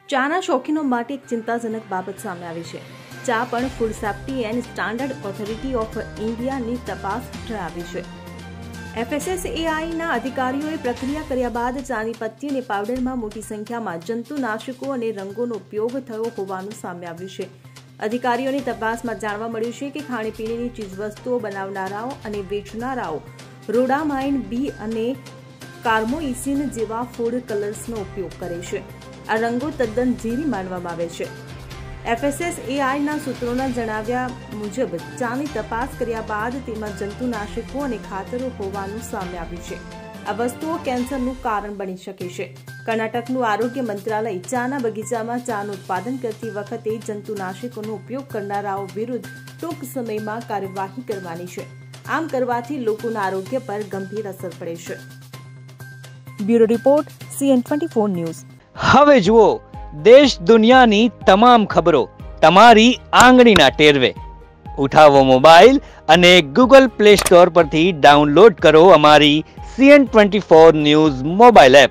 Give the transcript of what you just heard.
ચાના શોખીનો માટે એક ચિંતાજનક બાબત સામે આવી છે. ચા પણ food safety and standard authority of ઇન્ડિયાની તપાસ હેઠળ આવી છે. FSSAIના અધિકારીઓએ પ્રક્રિયા કર્યા બાદ ચાની પત્તી અને પાવડરમાં મોટી સંખ્યામાં જંતુનાશકો અને રંગોનો ઉપયોગ થયો હોવાનું સામે આવ્યું છે. અધિકારીઓની તપાસમાં જાણવા મળ્યું છે કે ખાણીપીણીની ચીજવસ્તુઓ બનાવનારાઓ અને વેચનારાઓ રોડામાઇન બી અને કાર્મોઇસિન જેવા ફૂડ કલર્સનો ઉપયોગ કરે છે. આ રંગો તદ્દન ઝેરી માનવામાં આવે છે. FSSAIના સૂત્રોના જણાવ્યા મુજબ ચાની તપાસ કર્યા બાદ તેમાં જંતુનાશકો અને ખાતરો હોવાનું સામે આવ્યું છે. આ વસ્તુઓ કેન્સરનું કારણ બની શકે છે. કર્ણાટકનું આરોગ્ય મંત્રાલય ચાના બગીચામાં ચાનું ઉત્પાદન કરતી વખતે જંતુનાશકોનો ઉપયોગ કરનારાઓ વિરુદ્ધ ટૂંક સમયમાં કાર્યવાહી કરવાની છે. આમ કરવાથી લોકોના આરોગ્ય પર ગંભીર અસર પડે છે. Bureau report CN24 news. હવે જુઓ દેશ દુનિયાની તમામ ખબરો તમારી આંગળીના ટેરવે. ઉઠાવો મોબાઈલ અને Google Play Store પરથી ડાઉનલોડ કરો અમારી CN24 ન્યૂઝ મોબાઈલ એપ.